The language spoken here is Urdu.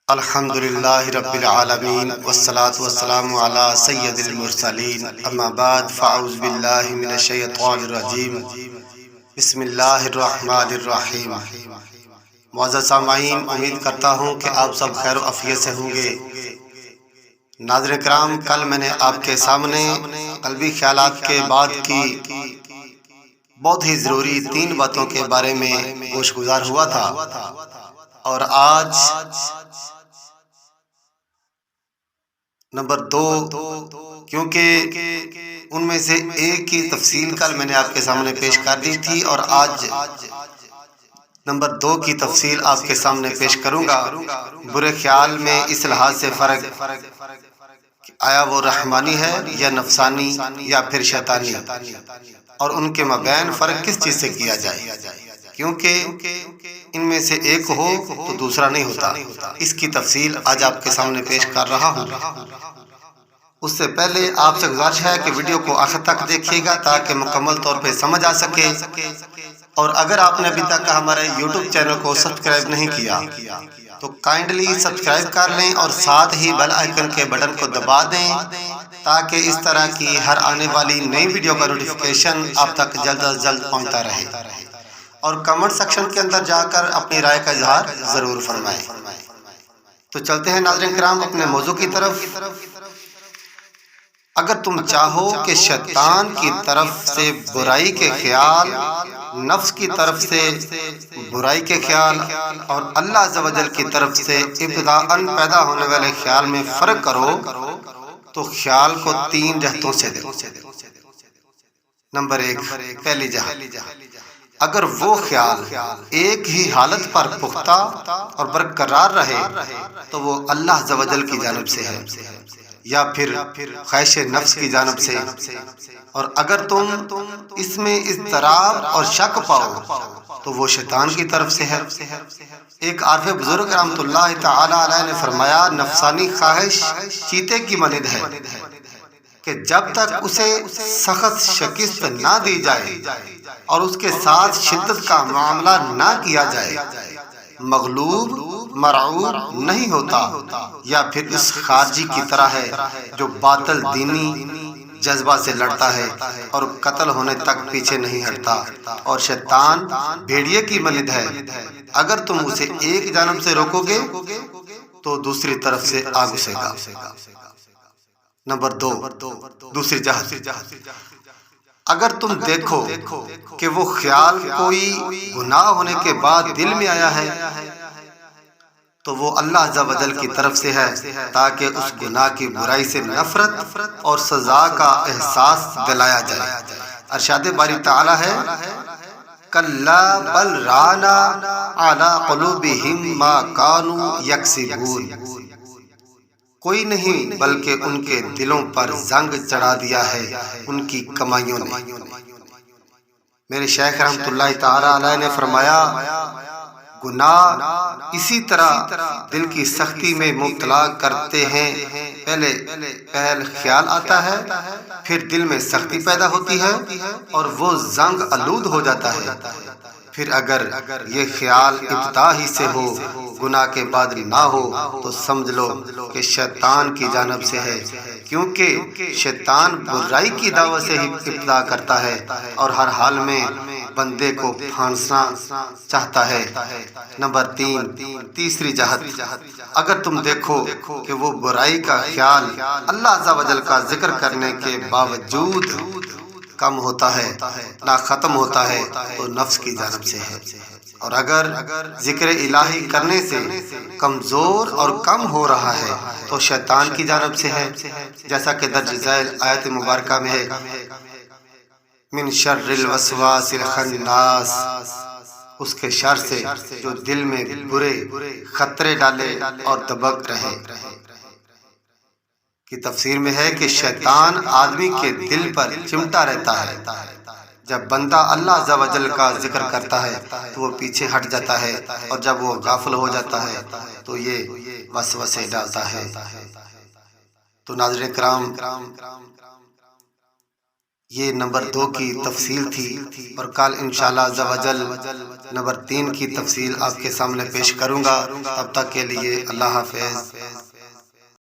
الحمدللہ رب العالمین والصلاة والسلام علی سید المرسلین اما بعد فاعوذ باللہ من الشیطان الرجیم بسم اللہ الرحمن الرحیم۔ معزز سامعین، امید کرتا ہوں کہ آپ سب خیر و عافیت سے ہوں گے۔ ناظرین کرام، کل میں نے آپ کے سامنے قلبی خیالات کے بعد کی بہت ہی ضروری 3 باتوں کے بارے میں گوش گزار ہوا تھا، اور آج نمبر 2، کیونکہ ان میں سے ایک کی تفصیل کل میں نے آپ کے سامنے پیش کر دی تھی، اور آج نمبر 2 کی تفصیل آپ کے سامنے پیش کروں گا۔ برے خیال میں اس لحاظ سے فرق، آیا وہ رحمانی ہے یا نفسانی یا پھر شیطانی، اور ان کے مابین فرق کس چیز سے کیا جائے، کیونکہ ان میں سے ایک ہو تو دوسرا نہیں ہوتا۔ اس کی تفصیل آج آپ کے سامنے پیش کر رہا ہوں۔ اس سے پہلے آپ سے گزارش ہے کہ ویڈیو کو آخر تک دیکھیے گا تاکہ مکمل طور پہ سمجھ آ سکے، اور اگر آپ نے ابھی تک ہمارے یوٹیوب چینل کو سبسکرائب نہیں کیا تو کائنڈلی سبسکرائب کر لیں، اور ساتھ ہی بیل آئیکن کے بٹن کو دبا دیں تاکہ اس طرح کی ہر آنے والی نئی ویڈیو کا نوٹیفیکیشن آپ تک جلد از جلد پہنچتا رہے، اور کمنٹ سیکشن کے اندر جا کر اپنی رائے کا اظہار ضرور فرمائیں۔ تو چلتے ہیں ناظرین کرام اپنے موضوع کی طرف۔ اگر تم چاہو کہ شیطان کی طرف سے برائی کے خیال، نفس کی طرف سے برائی کے خیال، اور اللہ عز و جل کی طرف سے ابتداءً پیدا ہونے والے خیال میں فرق کرو تو خیال کو 3 جہتوں سے دو۔ نمبر 1، پہلی جہت، اگر وہ خیال ایک ہی حالت پر پختہ اور برقرار رہے تو وہ اللہ عز و جل کی جانب سے ہے، یا پھر خواہش نفس کی جانب سے، اور اگر تم اس میں اضطراب اور شک پاؤ تو وہ شیطان کی طرف سے ہے۔ ایک عارف بزرگ رحمۃ اللہ تعالی علیہ نے فرمایا، نفسانی خواہش چیتے کی مانند ہے کہ جب تک اسے سخت شکست نہ دی جائے اور اس کے ساتھ شدت کا معاملہ نہ کیا جائے، مغلوب مرعوب نہیں ہوتا، یا پھر اس خارجی کی طرح ہے جو باطل دینی جذبہ سے لڑتا ہے اور قتل ہونے تک پیچھے نہیں ہٹتا، اور شیطان بھیڑیے کی مانند ہے، اگر تم اسے ایک جانب سے روکو گے تو دوسری طرف سے آ گھسے گا۔ نمبر 2، دوسری جہت، اگر تم دیکھو کہ وہ خیال کوئی گناہ ہونے کے بعد دل میں آیا ہے تو وہ اللہ عز و جل کی طرف سے ہے، تاکہ اس گناہ کی برائی سے نفرت اور سزا کا احساس دلایا جائے۔ ارشاد باری تعالی ہے، کلا بل رانا علی قلوبہم ما کانوا یکسبون، کوئی نہیں بلکہ ان کے دلوں پر زنگ چڑھا دیا ہے ان کی کمائیوں نے۔ میرے شیخ رحمۃ اللہ تعالی علیہ نے فرمایا، گناہ اسی طرح دل کی سختی میں مبتلا کرتے ہیں، پہل خیال آتا ہے، پھر دل میں سختی پیدا ہوتی ہے اور وہ زنگ آلود ہو جاتا ہے، پھر اگر یہ خیال ابتدا ہی سے ہو، گناہ کے بعد نہ ہو، تو سمجھ لو کہ شیطان کی جانب سے ہے، کیونکہ شیطان برائی کی دعوت سے ہی ابتدا کرتا ہے اور ہر حال میں بندے کو پھانسنا چاہتا ہے۔ نمبر 3، تیسری جہت، اگر تم دیکھو کہ وہ برائی کا خیال اللہ عز و جل کا ذکر کرنے کے باوجود کم ہوتا ہے، نہ ختم ہوتا ہے، تو نفس کی جانب سے ہے، اور اگر ذکر الہی کرنے سے کمزور اور کم ہو رہا ہے تو شیطان کی جانب سے ہے، جیسا کہ درج ذیل آیت مبارکہ میں ہے، من شر الوسواس الخناس، اس کے شر سے جو دل میں برے خطرے ڈالے اور دبک رہے۔ کی تفسیر میں ہے کہ شیطان آدمی کے دل پر چمٹا رہتا ہے، جب بندہ اللہ عز و جل کا ذکر کرتا ہے تو وہ پیچھے ہٹ جاتا ہے، اور جب وہ غافل ہو جاتا ہے تو یہ وسوسے ڈالتا ہے۔ تو ناظرین کرام، یہ نمبر 2 کی تفصیل تھی، اور کل انشاءاللہ عز و جل نمبر 3 کی تفصیل آپ کے سامنے پیش کروں گا۔ تب تک کے لیے اللہ حافظ۔